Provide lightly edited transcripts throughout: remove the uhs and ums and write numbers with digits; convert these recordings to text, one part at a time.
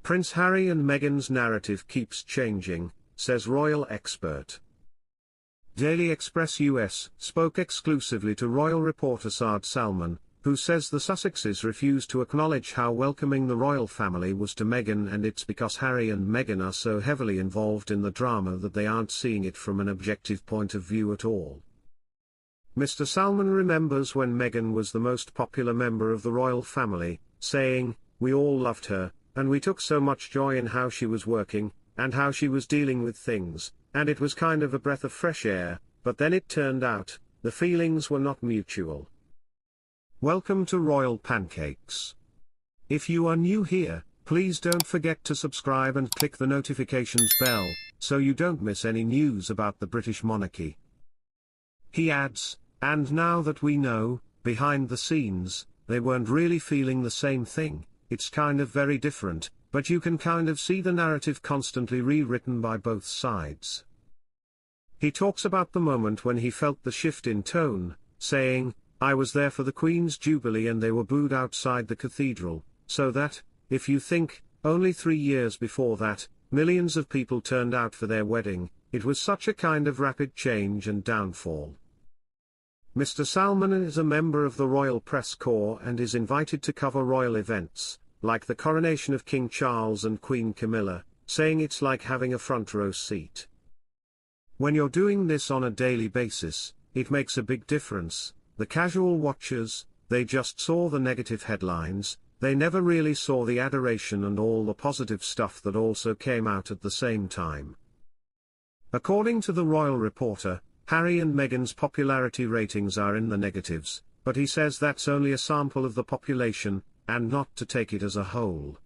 Prince Harry and Meghan's narrative keeps changing, says royal expert. Daily Express US spoke exclusively to royal reporter Saad Salman, who says the Sussexes refused to acknowledge how welcoming the royal family was to Meghan, and it's because Harry and Meghan are so heavily involved in the drama that they aren't seeing it from an objective point of view at all. Mr. Salman remembers when Meghan was the most popular member of the royal family, saying, "We all loved her, and we took so much joy in how she was working, and how she was dealing with things, and it was kind of a breath of fresh air, but then it turned out, the feelings were not mutual." Welcome to Royal Pancakes. If you are new here, please don't forget to subscribe and click the notifications bell, so you don't miss any news about the British monarchy. He adds, "And now that we know, behind the scenes, they weren't really feeling the same thing, it's kind of very different, but you can kind of see the narrative constantly rewritten by both sides." He talks about the moment when he felt the shift in tone, saying, "I was there for the Queen's Jubilee and they were booed outside the cathedral, so that, if you think, only 3 years before that, millions of people turned out for their wedding, it was such a kind of rapid change and downfall." Mr. Salman is a member of the Royal Press Corps and is invited to cover royal events, like the coronation of King Charles and Queen Camilla, saying it's like having a front row seat. "When you're doing this on a daily basis, it makes a big difference. The casual watchers, they just saw the negative headlines, they never really saw the adoration and all the positive stuff that also came out at the same time." According to the royal reporter, Harry and Meghan's popularity ratings are in the negatives, but he says that's only a sample of the population, and not to take it as a whole.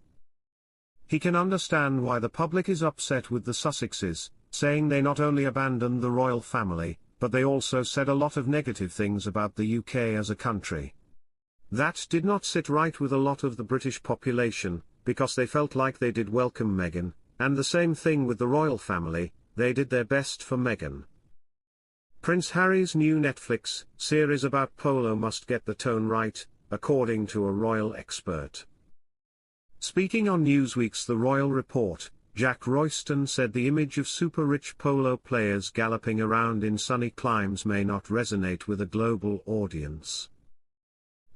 He can understand why the public is upset with the Sussexes, saying they not only abandoned the royal family, but they also said a lot of negative things about the UK as a country. That did not sit right with a lot of the British population, because they felt like they did welcome Meghan, and the same thing with the royal family, they did their best for Meghan. Prince Harry's new Netflix series about polo must get the tone right, according to a royal expert. Speaking on Newsweek's The Royal Report, Jack Royston said the image of super-rich polo players galloping around in sunny climes may not resonate with a global audience.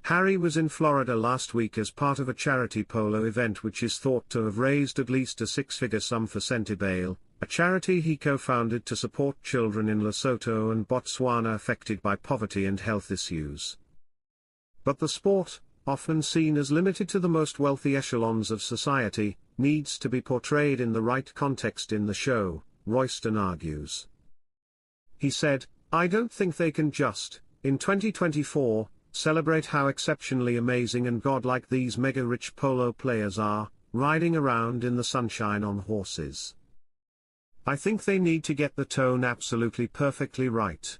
Harry was in Florida last week as part of a charity polo event which is thought to have raised at least a 6-figure sum for Centibale, a charity he co-founded to support children in Lesotho and Botswana affected by poverty and health issues. But the sport, often seen as limited to the most wealthy echelons of society, needs to be portrayed in the right context in the show, Royston argues. He said, "I don't think they can just, in 2024, celebrate how exceptionally amazing and godlike these mega-rich polo players are, riding around in the sunshine on horses. I think they need to get the tone absolutely perfectly right."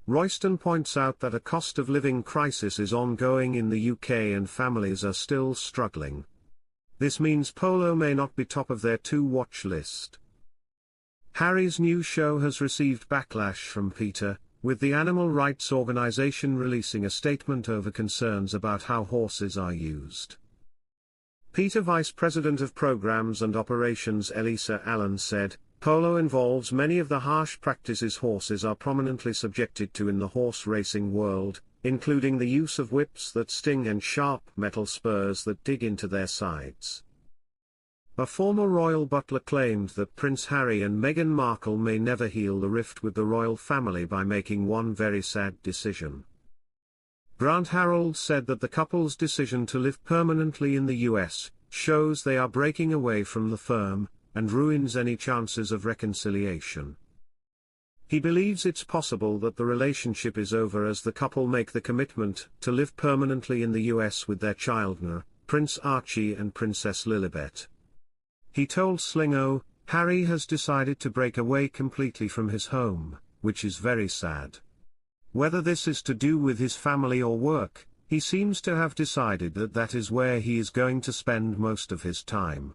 Royston points out that a cost of living crisis is ongoing in the UK and families are still struggling. This means polo may not be top of their to-watch list. Harry's new show has received backlash from PETA, with the animal rights organization releasing a statement over concerns about how horses are used. PETA Vice President of Programs and Operations Elisa Allen said, "Polo involves many of the harsh practices horses are prominently subjected to in the horse racing world, including the use of whips that sting and sharp metal spurs that dig into their sides." A former royal butler claimed that Prince Harry and Meghan Markle may never heal the rift with the royal family by making one very sad decision. Grant Harold said that the couple's decision to live permanently in the US shows they are breaking away from the firm, and ruins any chances of reconciliation. He believes it's possible that the relationship is over as the couple make the commitment to live permanently in the US with their children, Prince Archie and Princess Lilibet. He told Slingo, "Harry has decided to break away completely from his home, which is very sad. Whether this is to do with his family or work, he seems to have decided that that is where he is going to spend most of his time."